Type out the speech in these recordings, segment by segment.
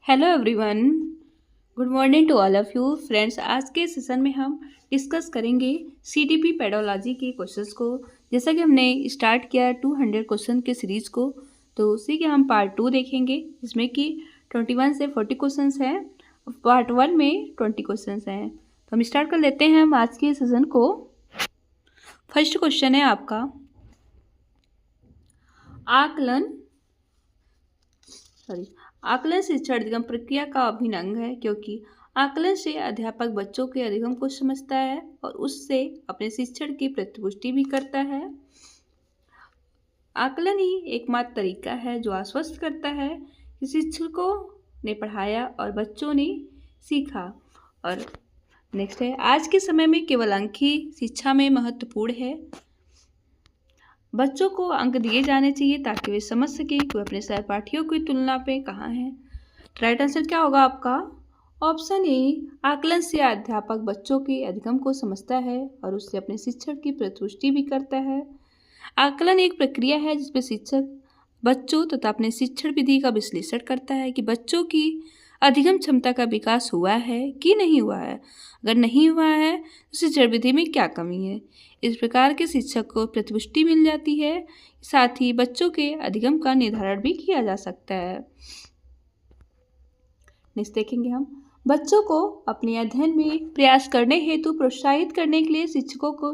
Hello everyone, good morning to all of you friends. आज के session में हम डिस्कस करेंगे सीटीपी पेडोलॉजी के क्वेश्चंस को। जैसा कि हमने स्टार्ट किया 200 क्वेश्चन के सीरीज़ को, तो उसी के हम पार्ट 2 देखेंगे, जिसमें कि 21 से 40 क्वेश्चंस हैं। पार्ट 1 में 20 क्वेश्चंस हैं। तो हम स्टार्ट कर लेते हैं हम आज के सेशन को। फर्स्ट क्वेश्चन है आपका, आकलन शिक्षण अधिगम प्रक्रिया का अभिन्न अंग है, क्योंकि आकलन से अध्यापक बच्चों के अधिगम को समझता है और उससे अपने शिक्षण की प्रतिपुष्टि भी करता है। आकलन ही एकमात्र तरीका है जो आश्वस्त करता है कि शिक्षकों ने पढ़ाया और बच्चों ने सीखा। और नेक्स्ट है, आज के समय में केवल अंक ही शिक्षा में महत्वपूर्ण है। बच्चों को अंक दिए जाने चाहिए ताकि वे समझ सकें कि वे अपने सहपाठियों की तुलना पे कहाँ हैं। राइट आंसर क्या होगा आपका? ऑप्शन ए, आकलन से अध्यापक बच्चों के अधिगम को समझता है और उससे अपने शिक्षण की प्रतिपुष्टि भी करता है। आकलन एक प्रक्रिया है जिसमें शिक्षक बच्चों तथा अपने शिक्षण विधि का विश्लेषण करता है कि बच्चों की अधिगम क्षमता का विकास हुआ है कि नहीं हुआ है। अगर नहीं हुआ है तो शिक्षण विधि में क्या कमी है। इस प्रकार के शिक्षक को प्रतिपुष्टि मिल जाती है। साथ ही बच्चों के अधिगम का निर्धारण भी किया जा सकता है। नेक्स्ट देखेंगे हम, बच्चों को अपने अध्ययन में प्रयास करने हेतु प्रोत्साहित करने के लिए शिक्षकों को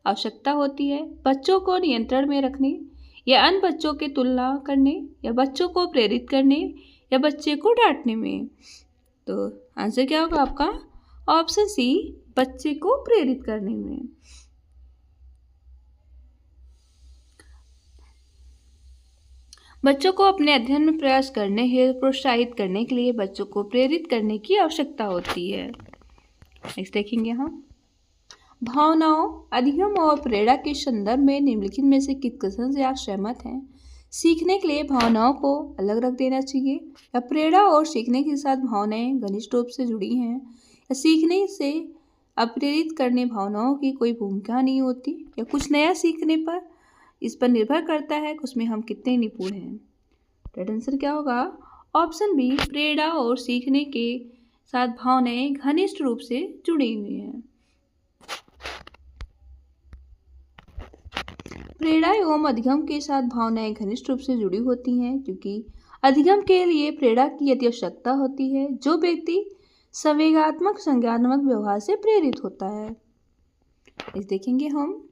आवश्यकता होती है। बच्चों को नियंत्रण में रखने या अन्य बच्चों की तुलना करने या बच्चों को प्रेरित करने या बच्चे को डांटने में। तो आंसर क्या होगा आपका? ऑप्शन सी, बच्चे को प्रेरित करने में। बच्चों को अपने अध्ययन में प्रयास करने हेतु प्रोत्साहित करने के लिए बच्चों को प्रेरित करने की आवश्यकता होती है। नेक्स्ट देखेंगे हम, भावनाओं, अधिगम और प्रेरणा के संदर्भ में निम्नलिखित में से किस कथन से आप सहमत हैं? सीखने के लिए भावनाओं को अलग रख देना चाहिए, या प्रेरणा और सीखने के साथ भावनाएं घनिष्ठ रूप से जुड़ी हैं, या सीखने से अप्रेरित करने भावनाओं की कोई भूमिका नहीं होती, या कुछ नया सीखने पर इस पर निर्भर करता है कि उसमें हम कितने निपुण हैं। राइट आंसर क्या होगा? ऑप्शन बी, प्रेरणा और सीखने के साथ भावनाएं घनिष्ठ रूप से जुड़ी हुई हैं। प्रेरणा एवं अधिगम के साथ भावनाएं घनिष्ठ रूप से जुड़ी होती हैं, क्योंकि अधिगम के लिए प्रेरणा की यदि आवश्यकता होती है जो व्यक्ति संवेगात्मक संज्ञानात्मक व्यवहार से प्रेरित होता है। इस देखेंगे हम,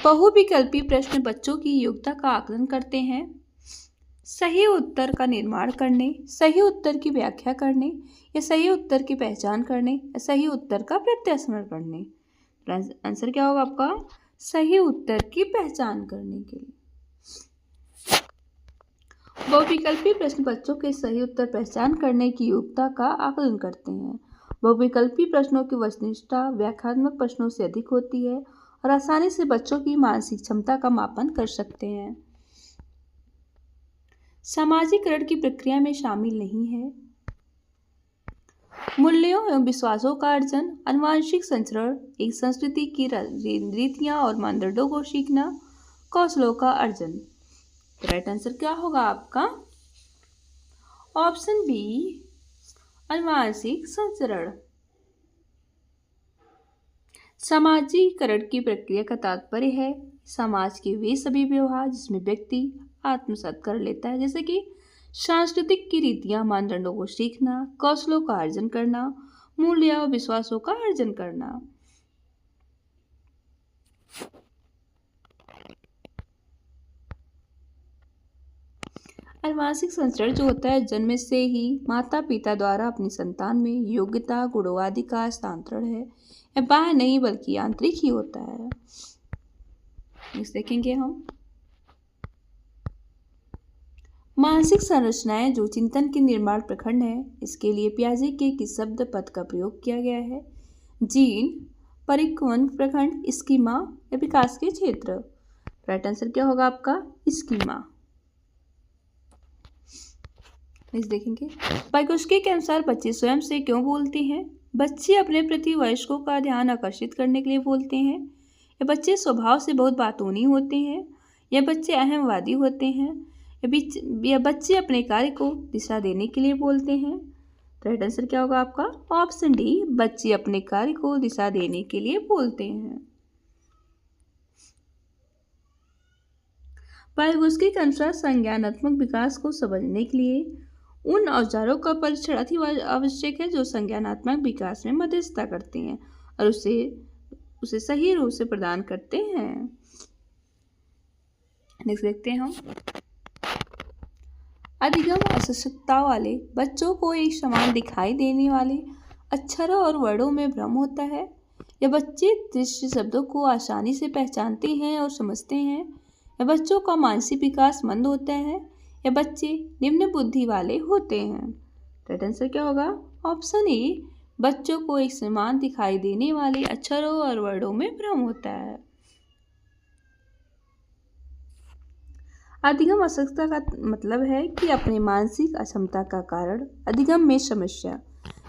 बहुविकल्पी प्रश्न बच्चों की योग्यता का आकलन करते हैं। सही उत्तर का निर्माण करने, सही उत्तर की व्याख्या करने, या सही उत्तर की पहचान करने, या सही उत्तर का प्रत्यास्मरण करने। आंसर क्या होगा आपका? सही उत्तर की पहचान करने के लिए। बहुविकल्पी प्रश्न बच्चों के सही उत्तर पहचान करने की योग्यता का आकलन करते हैं। बहुविकल्पी प्रश्नों की वस्तुनिष्ठता व्याख्यात्मक प्रश्नों से अधिक होती है और आसानी से बच्चों की मानसिक क्षमता का मापन कर सकते हैं। सामाजिकरण की प्रक्रिया में शामिल नहीं है। मूल्यों एवं विश्वासों का अर्जन, आनुवंशिक संचरण, एक संस्कृति की रीतियां और मानदंडों को सीखना, कौशलों का अर्जन। राइट आंसर क्या होगा आपका? ऑप्शन बी, आनुवंशिक संचरण। सामाजिकरण की प्रक्रिया का तात्पर्य है समाज के वे सभी व्यवहार जिसमें व्यक्ति आत्मसात कर लेता है, जैसे कि सांस्कृतिक की रीतियां, मानदंडों को सीखना, कौशलों का अर्जन करना, मूल्य और विश्वासों का अर्जन करना। आनुवंशिक संचरण जो होता है, जन्म से ही माता पिता द्वारा अपनी संतान में योग्यता गुणों आदि का हस्तांतरण है। यह बाह्य नहीं बल्कि आंतरिक ही होता है। इस देखेंगे हम, मानसिक संरचनाएं जो चिंतन के निर्माण प्रखंड है, इसके लिए पियाजे के किस शब्द पद का प्रयोग किया गया है? जीन, परिकवन प्रखंड, स्कीमा, या विकास के क्षेत्र। राइट आंसर क्या होगा आपका? स्कीमा। इस देखेंगे, वाइगोत्स्की के अनुसार बच्चे स्वयं से क्यों बोलते हैं? बच्चे अपने प्रति वयस्कों का ध्यान आकर्षित करने के लिए बोलते हैं, या बच्चे स्वभाव से बहुत बातूनी होते हैं, या बच्चे अहमवादी होते हैं, या बच्चे अपने कार्य को दिशा देने के लिए बोलते हैं। तो राइट आंसर क्या होगा आपका? ऑप्शन डी, बच्चे अपने कार्य को दिशा देने के लिए बोलते हैं। वाइगोत्स्की के अनुसार संज्ञानात्मक विकास को समझने के लिए उन औजारों का परीक्षण अति आवश्यक है जो संज्ञानात्मक विकास में मध्यस्थता करते हैं और उसे सही रूप से प्रदान करते हैं। नेक्स्ट देखते हैं हम। अधिगम असक्षमता वाले बच्चों को एक समान दिखाई देने वाले अक्षरों और वर्णों में भ्रम होता है। यह बच्चे दृश्य शब्दों को आसानी से पहचानते हैं और समझते हैं। यह बच्चों का मानसिक विकास मंद होता है। यह बच्चे निम्न बुद्धि वाले होते हैं। राइट आंसर क्या होगा? ऑप्शन ए, बच्चों को एक समान दिखाई देने वाले अक्षरों और वर्णों में भ्रम होता है। अधिगम असक्षमता का मतलब है कि अपने मानसिक अक्षमता का कारण अधिगम में समस्या,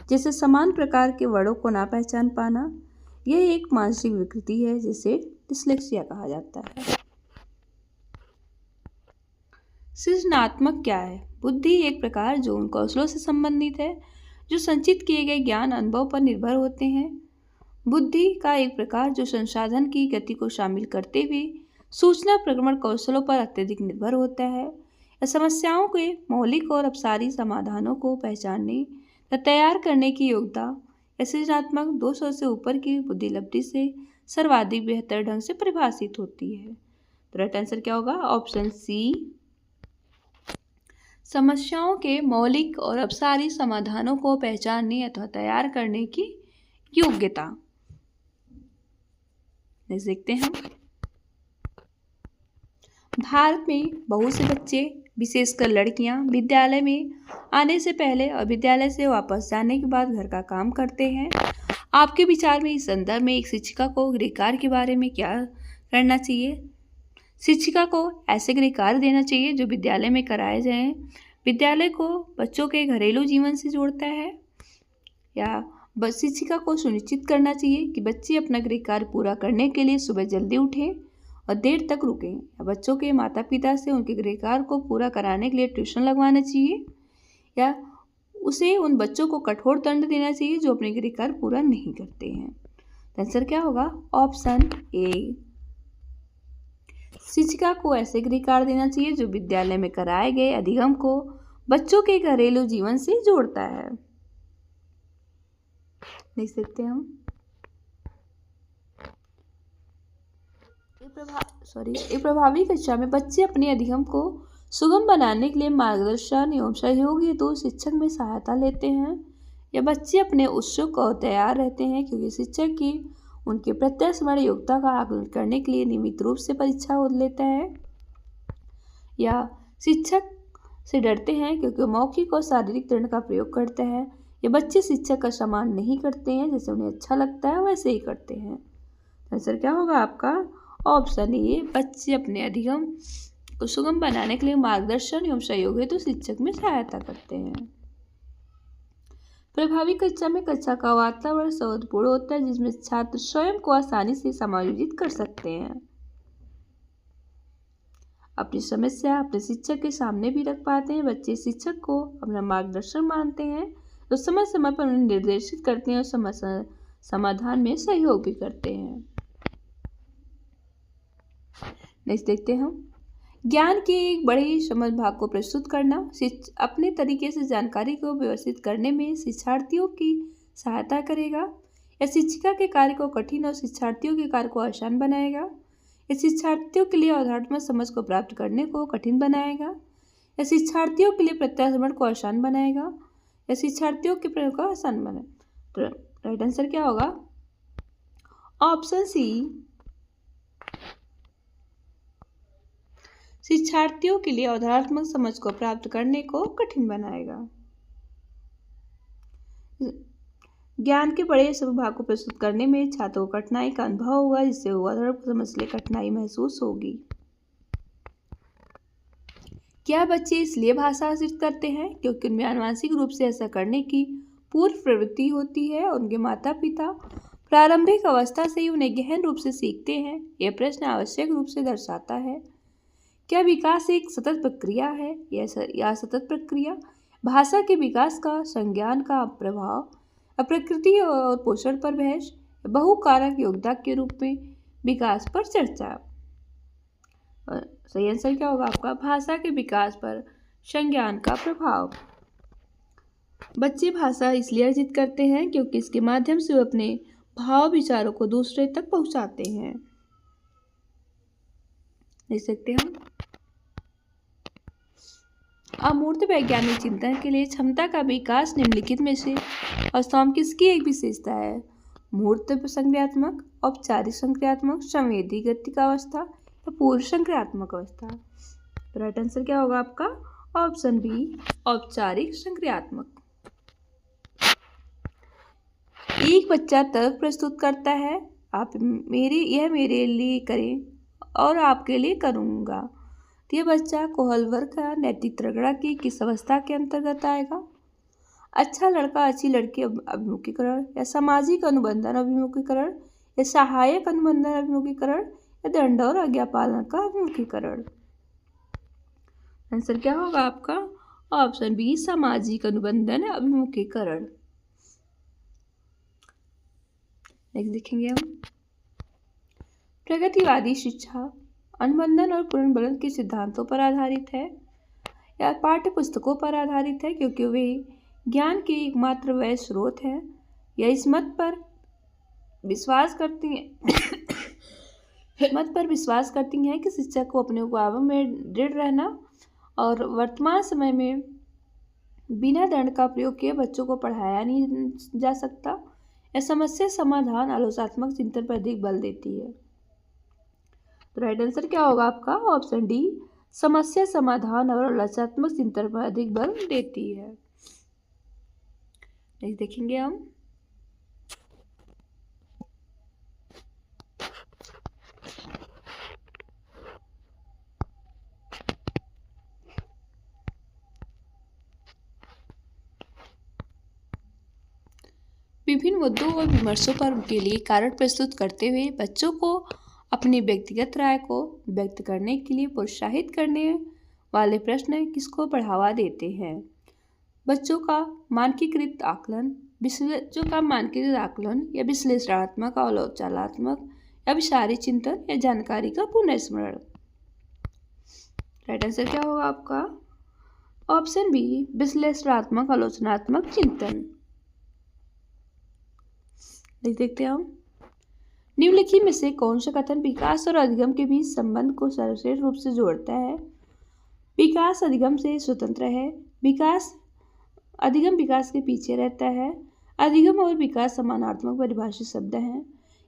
जैसे समान प्रकार के वर्णों को ना पहचान पाना, यह एक मानसिक विकृति है जिसे डिस्लेक्सिया कहा जाता है। सृजनात्मक क्या है? बुद्धि एक प्रकार जो उन कौशलों से संबंधित है जो संचित किए गए ज्ञान अनुभव पर निर्भर होते हैं। बुद्धि का एक प्रकार जो संसाधन की गति को शामिल करते हुए सूचना प्रक्रमण कौशलों पर अत्यधिक निर्भर होता है। यह समस्याओं के मौलिक और अपसारी समाधानों को पहचानने या तैयार करने की योग्यता या सृजनात्मक 200 से ऊपर की बुद्धिलब्धि से सर्वाधिक बेहतर ढंग से परिभाषित होती है। तो राइट आंसर क्या होगा? ऑप्शन सी, समस्याओं के मौलिक और अपसारी समाधानों को पहचानने अथवा तैयार करने की योग्यता। देखते हैं। भारत में बहुत से बच्चे, विशेषकर लड़कियां, विद्यालय में आने से पहले और विद्यालय से वापस जाने के बाद घर का काम करते हैं। आपके विचार में इस संदर्भ में एक शिक्षिका को गृह कार्य के बारे में क्या करना चाहिए? शिक्षिका को ऐसे गृह कार्य देना चाहिए जो विद्यालय में कराए जाएं। विद्यालय को बच्चों के घरेलू जीवन से जोड़ता है। या शिक्षिका को सुनिश्चित करना चाहिए कि बच्चे अपना गृह कार्य पूरा करने के लिए सुबह जल्दी उठें और देर तक रुकें। या बच्चों के माता पिता से उनके गृह कार्य को पूरा कराने के लिए ट्यूशन लगवाना चाहिए। या उसे उन बच्चों को कठोर दंड देना चाहिए जो अपने गृह कार्य पूरा नहीं करते हैं। आंसर क्या होगा? ऑप्शन ए, शिक्षिका को ऐसे गृह कार्य देना चाहिए जो विद्यालय में कराए गए अधिगम को बच्चों के घरेलू जीवन से जोड़ता है। देख सकते हैं हम। एक प्रभावी कक्षा में बच्चे अपने अधिगम को सुगम बनाने के लिए मार्गदर्शन एवं सहयोग हेतु शिक्षक में सहायता लेते हैं। या बच्चे अपने उत्सुक और तैयार रहते हैं क्योंकि शिक्षक की उनके प्रत्यक्ष स्मरण योग्यता का आकलन करने के लिए नियमित रूप से परीक्षा लेता है। या शिक्षक से डरते हैं क्योंकि मौखिक और शारीरिक दंड का प्रयोग करता है। या बच्चे शिक्षक का सम्मान नहीं करते हैं, जैसे उन्हें अच्छा लगता है वैसे ही करते हैं। आंसर क्या होगा आपका? ऑप्शन ए, बच्चे अपने अधिगम को सुगम बनाने के लिए मार्गदर्शन एवं सहयोग हेतु शिक्षक में सहायता करते हैं। प्रभावी कक्षा में कक्षा का वातावरण सौहार्दपूर्ण होता है जिसमें छात्र स्वयं को आसानी से समायोजित कर सकते हैं, अपनी समस्या अपने शिक्षक के सामने भी रख पाते हैं। बच्चे शिक्षक को अपना मार्गदर्शन मानते हैं तो समय समय पर उन्हें निर्देशित करते हैं और समस्या समाधान में सहयोग भी करते हैं। नेक्स्ट देखते हैं हम। ज्ञान के एक बड़े समझ भाग को प्रस्तुत करना अपने तरीके से जानकारी को व्यवस्थित करने में शिक्षार्थियों की सहायता करेगा। या शिक्षिका के कार्य को कठिन और शिक्षार्थियों के कार्य को आसान बनाएगा। या शिक्षार्थियों के लिए अवधारणात्मक समझ को प्राप्त करने को कठिन बनाएगा। या शिक्षार्थियों के लिए प्रत्याश्रवण को आसान बनाएगा। या शिक्षार्थियों के प्रयोग को आसान बनाएगा। तो राइट आंसर क्या होगा? ऑप्शन सी, शिक्षार्थियों के लिए अवधारणात्मक समझ को प्राप्त करने को कठिन बनाएगा। ज्ञान के बड़े समभाग को प्रस्तुत करने में छात्रों को कठिनाई का अनुभव होगा जिससे वो अवधारणा समझ के कठिनाई महसूस होगी। क्या बच्चे इसलिए भाषा अर्जित करते हैं क्योंकि उनमें आनुवंशिक रूप से ऐसा करने की पूर्व प्रवृत्ति होती है और उनके माता पिता प्रारंभिक अवस्था से ही उन्हें गहन रूप से सीखते हैं? यह प्रश्न आवश्यक रूप से दर्शाता है क्या विकास एक सतत प्रक्रिया है या सतत प्रक्रिया? भाषा के विकास का संज्ञान का प्रभाव प्रकृति और पोषण पर बहस, बहुकारक योगदान के रूप में विकास पर चर्चा। और सही आंसर क्या होगा आपका? भाषा के विकास पर संज्ञान का प्रभाव। बच्चे भाषा इसलिए अर्जित करते हैं क्योंकि इसके माध्यम से वे अपने भाव विचारों को दूसरे तक पहुंचाते हैं। देख सकते हैं हम। अमूर्त वैज्ञानिक चिंतन के लिए क्षमता का विकास निम्नलिखित में से अवस्थाओं किसकी एक विशेषता है? मूर्त संक्रियात्मक, औपचारिक संक्रियात्मक, संवेदी गतिका अवस्था या पूर्व संक्रियात्मक अवस्था। तो राइट आंसर क्या होगा आपका? ऑप्शन बी, औपचारिक संक्रियात्मक। एक बच्चा तर्क प्रस्तुत करता है, आप मेरे लिए करें और आपके लिए करूँगा। तो यह बच्चा कोहल वर्ग का नैतिक प्रगड़ा की किस अवस्था के अंतर्गत आएगा? अच्छा लड़का अच्छी लड़की अभिमुखीकरण, या सामाजिक अनुबंधन अभिमुखीकरण, या सहायक अनुबंधन अभिमुखीकरण, या दंड और आज्ञा पालन का अभिमुखीकरण। आंसर क्या होगा आपका? ऑप्शन बी, सामाजिक अनुबंधन अभिमुखीकरण। नेक्स्ट देखेंगे हम। प्रगतिवादी शिक्षा अनुबंधन और पुनर्बलन के सिद्धांतों पर आधारित है या पाठ्य पुस्तकों पर आधारित है क्योंकि वे ज्ञान के एकमात्र वह स्रोत है, या इस मत पर विश्वास करती हैं कि शिक्षा को अपने उपायों में दृढ़ रहना और वर्तमान समय में बिना दंड का प्रयोग किए बच्चों को पढ़ाया नहीं जा सकता, या समस्या समाधान आलोचनात्मक चिंतन पर अधिक बल देती है। तो राइट आंसर क्या होगा आपका? ऑप्शन डी, समस्या समाधान और आलोचनात्मक चिंतन पर अधिक बल देती है। नेक्स्ट देखेंगे हम। विभिन्न मुद्दों और विमर्शों पर उनके लिए कारण प्रस्तुत करते हुए बच्चों को अपनी व्यक्तिगत राय को व्यक्त करने के लिए प्रोत्साहित करने वाले प्रश्न किसको बढ़ावा देते हैं? बच्चों का मानकीकृत आकलन या विश्लेषणात्मक, आलोचनात्मक या विचारी चिंतन या जानकारी का पुनर्स्मरण। राइट आंसर क्या होगा आपका? ऑप्शन बी, विश्लेषणात्मक आलोचनात्मक चिंतन। देखते हैं हम। निम्नलिखित में से कौन सा कथन विकास और अधिगम के बीच संबंध को सर्वश्रेष्ठ रूप से जोड़ता है? विकास अधिगम से स्वतंत्र है, अधिगम विकास के पीछे रहता है, अधिगम और विकास समानार्थक परिभाषित शब्द हैं,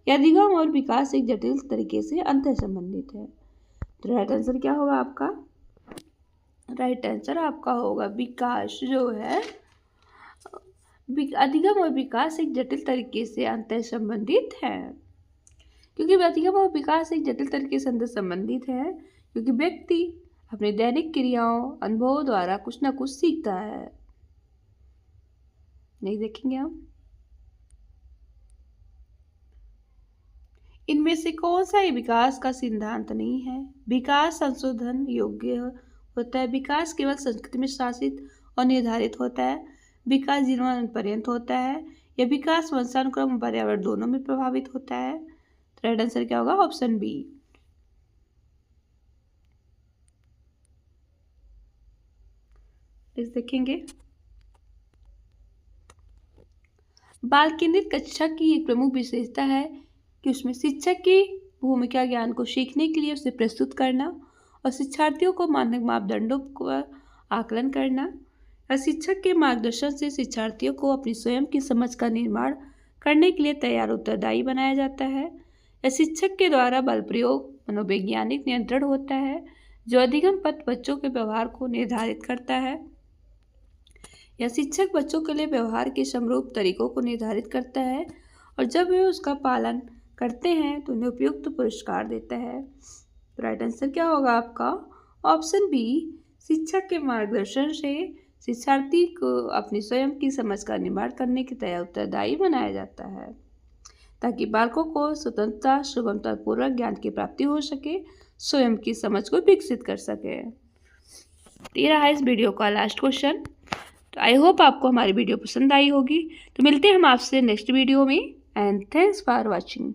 या अधिगम और विकास एक जटिल तरीके से अंतर संबंधित है। तो राइट आंसर क्या होगा आपका? राइट आंसर आपका होगा विकास जो है, अधिगम और विकास एक जटिल तरीके से अंतर संबंधित है। क्योंकि अधिगम और विकास एक जटिल तरीके से अंतर संबंधित है क्योंकि व्यक्ति अपने दैनिक क्रियाओं अनुभवों द्वारा कुछ न कुछ सीखता है। नहीं देखेंगे हम। इनमें से कौन सा विकास का सिद्धांत नहीं है? विकास संशोधन योग्य होता है, विकास केवल संस्कृति में शासित और निर्धारित होता है, विकास जीवन पर्यंत होता है, या विकास वंशानुक्रम और पर्यावरण दोनों में प्रभावित होता है। तो राइट आंसर क्या होगा? Option B. देखेंगे। बाल केंद्रित कक्षा की एक प्रमुख विशेषता है कि उसमें शिक्षक की भूमिका ज्ञान को सीखने के लिए उसे प्रस्तुत करना और शिक्षार्थियों को मानक मापदंडों का आकलन करना, और शिक्षक के मार्गदर्शन से शिक्षार्थियों को अपनी स्वयं की समझ का निर्माण करने के लिए तैयार उत्तरदायी बनाया जाता है, या शिक्षक के द्वारा बल प्रयोग मनोवैज्ञानिक नियंत्रण होता है जो अधिगम पथ बच्चों के व्यवहार को निर्धारित करता है, या शिक्षक बच्चों के लिए व्यवहार के समरूप तरीकों को निर्धारित करता है और जब वे उसका पालन करते हैं तो उन्हें उपयुक्त पुरस्कार देता है। तो राइट आंसर क्या होगा आपका? ऑप्शन बी, शिक्षक के मार्गदर्शन से शिक्षार्थी को अपनी स्वयं की समझ का निर्माण करने के तैयार उत्तरदायी बनाया जाता है ताकि बालकों को स्वतंत्रता सुगमतापूर्वक ज्ञान की प्राप्ति हो सके। स्वयं की समझ को विकसित कर सके। ये रहा इस वीडियो का लास्ट क्वेश्चन। तो आई होप आपको हमारी वीडियो पसंद आई होगी। तो मिलते हैं हम आपसे नेक्स्ट वीडियो में एंड थैंक्स फॉर वॉचिंग।